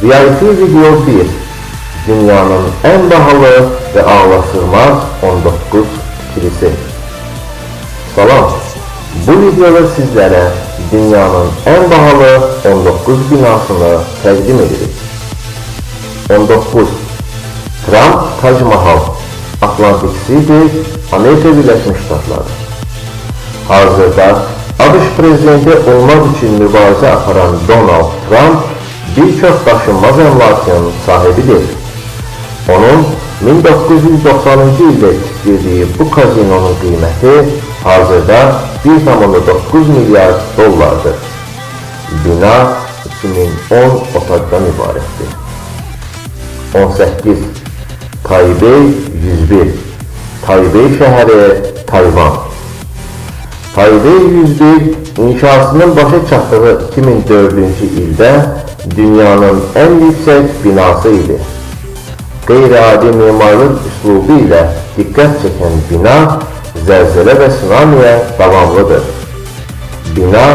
VIP Video 1. Dünyanın en pahalı ve ağlasılmaz 19 kilisi. Salam. Bu videoda sizlere dünyanın en pahalı 19 binasını təqdim edirik. 19. Trump Taj Mahal, Atlantic City, Amerika Birleşmiş Ştatları. Hazırda ABŞ prezidenti olmaq üçün mübarizə aparan Donald Trump birçok daşınmaz əmlakın sahibidir. Onun 1990-cı ildə tikdirdiyi bu kazinonun qiyməti hazırda 1,9 milyar dollardır. Bina 2010 otaqdan ibarətdir. 18. Taybey 101, Taybey şəhəri, Tayvan. Taybey 101 inşasının başa çatdığı 2004-cü ildə dünyanın en yüksek binası idi. Qeyri-adi mimarlıq üslubu ilə diqqət çəkən bina zəlzələ və tsunamiyə davamlıdır. Bina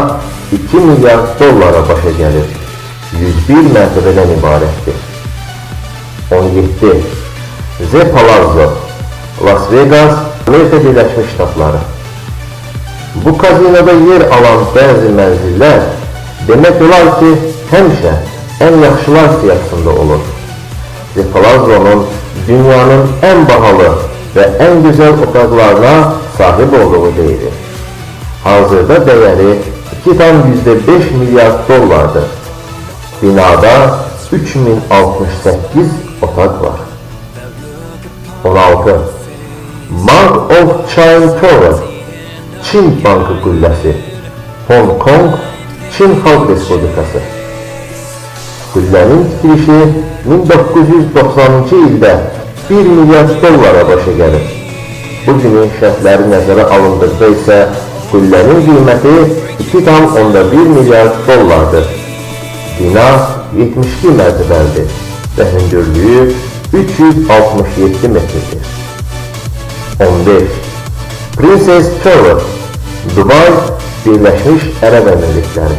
2 milyar dollara başa gəlir. 101 mərtəbədən ibarətdir. 17. The Palazzo, Las Vegas, Amerika Birləşmiş Ştatları. Bu kazinoda yer alan bəzi mənzillər demək olar ki, həmişə en yaxşılar siyasında olur. The Palazzo'nun dünyanın en pahalı ve en güzel otaqlarına sahip olduğu deyilir. Hazırda değeri 2,5 milyar dollardır. Binada 3068 otak var. 16. Bank of China Tower, Çin Bankı Qülləsi, Hong Kong, Çin Xalq Respublikası. Qüllənin tikilişi 1990-cı ildə 1 milyar dollara başa gəlir. Bugünün şərtləri nəzərə alındıqda isə qüllənin qiyməti 2,1 milyar dollardır. Bina 72 mərtəbəlidir və hündürlüyü 367 metrdir. 15. Princess Tower, Dubai, Birləşmiş Ərəb Əmirlikləri.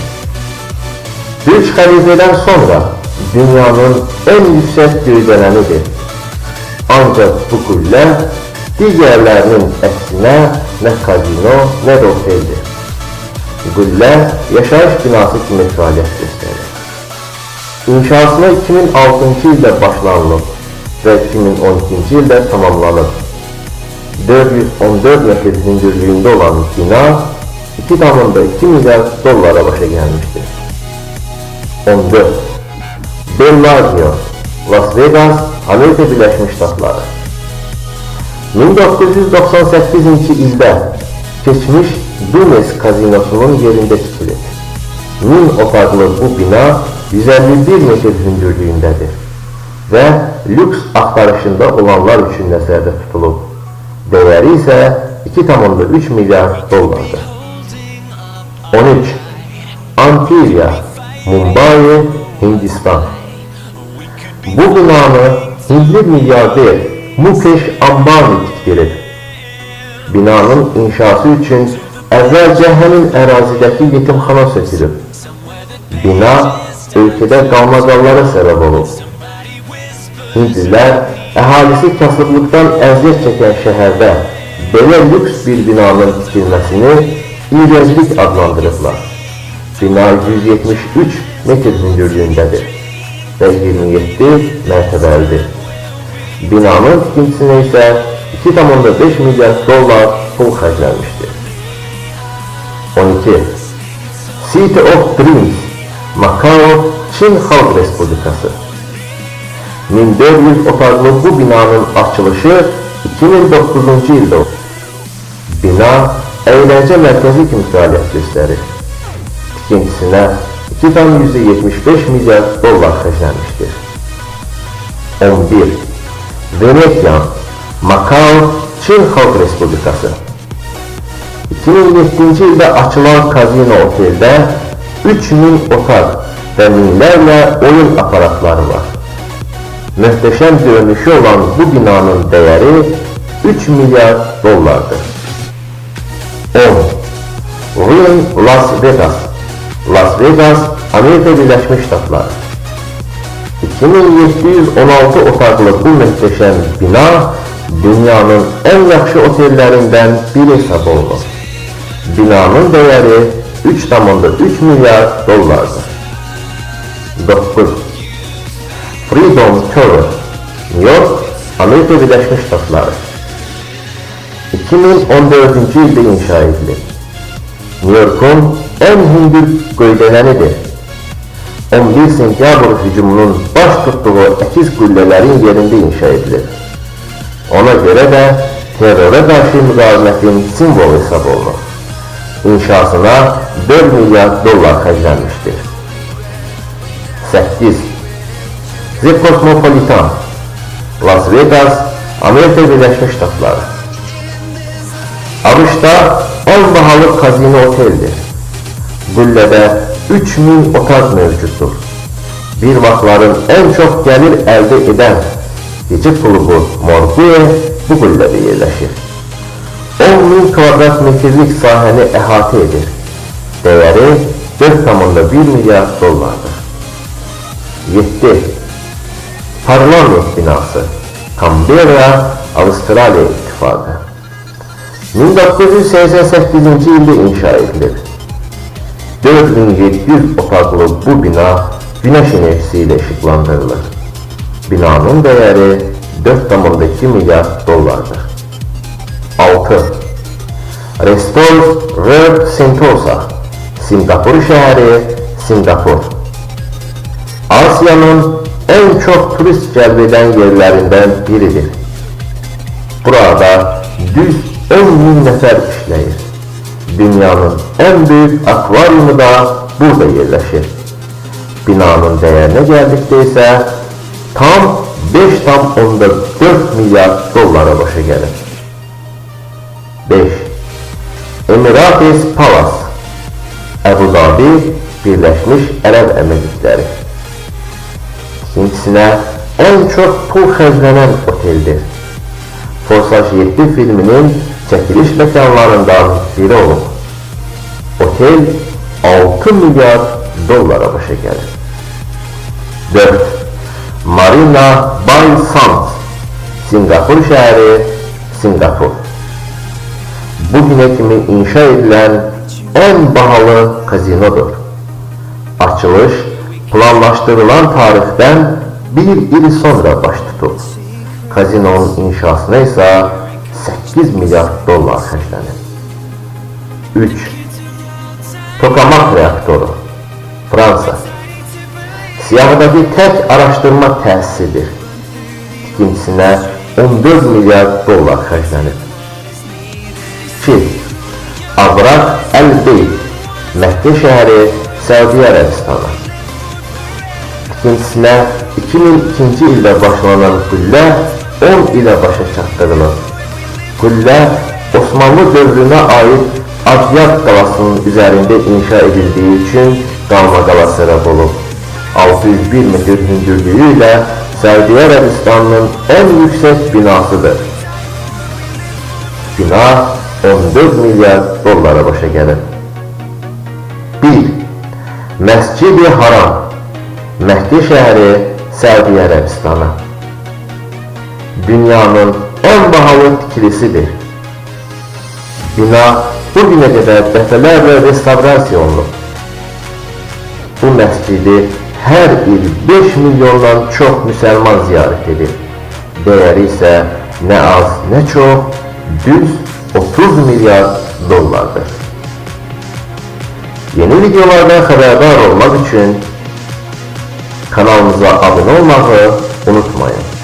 Burj Khalifa'dan sonra dünyanın en yüksek gökdelenidir. Ancak bu qüllə digərlərinin əksinə nə kazino, nə də oteldir. Qüllə yaşayış binası kimi fəaliyyət göstərir. İnşasına 2006-cı ildə başlanılıb və 2012-ci ildə tamamlanıb. 414 metr hündürlüyündə olan bina 2,2 milyar dollara başa gəlmişdir. 14. Bellagio, Las Vegas, Amerika Birləşmiş Ştatları. 1998-ci ildə keçmiş Dunes kazinosunun yerində tikilir. 1000 otaqlı bu bina 151 metr hündürlüyündədir və lüks axtarışında olanlar üçün nəzərdə tutulub. Değeri isə 2,3 milyar dollardır. 13. Antalya, Mumbai, Hindistan. Bu binanı Hindli milyarder Mukesh Ambani tikdirir. Binanın inşası üçün əvvəlcə həmin ərazidəki yetimxana sökülüb. Bina ölkədə qalmaqallara səbəb olub. Hindlilər əhalisi kasıblıqdan əziyyət çəkən şəhərdə belə lüks bir binanın tikilməsini iyrənclik adlandırıblar. Bina 173 metr hündürlüyündədir və 27 mərtəbəlidir. Binanın tikintisinə isə 2,5 milyar dollar pul xərclənmişdir. 12. City of Dreams, Macao, Çin Xalq Respublikası. 1400 otaqlı bu binanın açılışı 2009-cu ildə oldu. Bina əyləncə mərkəzi kimi fəaliyyət göstərir. Tikintisinə 2,75 milyar dollar xərclənmişdir. 11. Venetian, Macao, Çin Xalq Respublikası. 2007-ci ildə açılan kazino oteldə 3000 otaq və minlərlə oyun aparatları var. Möhtəşəm görünüşü olan bu binanın dəyəri 3 milyar dollardır. 10. Wynn Las Vegas, Las Vegas, Amerika Birləşmiş Ştatları. 2716 otaqlı bu möhtəşəm bina dünyanın en yaxşı otellerinden biri hesab olunur. Binanın değeri 3,3 milyar dollardır. 9. Freedom Tower, New York, Amerika Birleşmiş Ştatları. 2014 yılda inşa edilir. New York'un en hündür gövdeleridir. 11 sentyabr hücumunun baş tuttuğu əkiz qüllələrin yerinde inşa edilir. Ona göre de teröre karşı müqavimətin simvolu hesab olunur. İnşasına 4 milyar dollar xərclənmişdir. 8. The Cosmopolitan, Las Vegas, Amerika Birleşmiş Ştatları. ABŞ-da en bahalı kazino oteldir. Qüllədə 3000 otaq mövcuddur. Bir vaxtların en çok gelir elde eden gece klubu Morgue bu qüllədə yerləşir. 10.000 kvadrat metrlik sahəni əhatə edir. Değeri 4,1 milyar dollardır. 7. Parlament binası, Canberra, Avustralya İttifakı. 1988 yılda inşa edilir. 4700 otaqlı bu bina güneş enerjisiyle ışıklandırılır. Binanın değeri 4,2 milyar dollardır. 6. Restore World Sentosa, Singapur şehri, Singapur. Asya'nın en çok turist celb eden yerlerinden biridir. Burada düz 10.000 nefer işleyir. Dünyanın en büyük akvaryumu da burada yerleşir. Binanın değerine geldikte ise tam 5,4 milyar dollara başa gelir. 5. Emirates Palace, Ebu Dhabi, Birleşmiş Arap Emirlikleri. İkincisine en çok pul xərclənən oteldir. Forsaj 7 filminin çəkiliş məkanlarından biri olub. Otel 6 milyar dollara başa gelir. 4. Marina Bay Sands, Singapur şehri, Singapur. Bugüne kimi inşa edilen en bahalı kazinodur. Açılış planlaştırılan tarihten bir il sonra baş tutub. Kazinonun inşasına ise 8 milyar dollar xərclənir. 3. Tokamak reaktoru, Fransa. Siyahıdaki tek araştırma tesisidir. İkincisine 14 milyar dollar xərclənir. 2. Abrak El-Beyt, Məkkə şehri, Səudiyyə Ərəbistanı. İkincisine 2002 ildə başlanan qüllə 10 ilə başa çatdırılır. Qüllə Osmanlı dövrünə ait Akyat qalasının üzerinde inşa edildiği için qalma qala səbəb olub. 601 metr hündürlüğüyle Səudiyyə Ərəbistanının en yüksek binasıdır. Bina 14 milyar dollara başa gelir. 1. Məscid-i Haram, Məkkə şehri, Səudiyyə Ərəbistanı. Dünyanın en bahalı tikilisidir. Bina bugüne kadar dəfələrlə restavrasiya olunub. Bu məscidi her il 5 milyondan çok Müslüman ziyaret edir. Değeri ise ne az ne çok düz 30 milyar dollardır. Yeni videolardan haberdar olmak için kanalımıza abone olmayı unutmayın.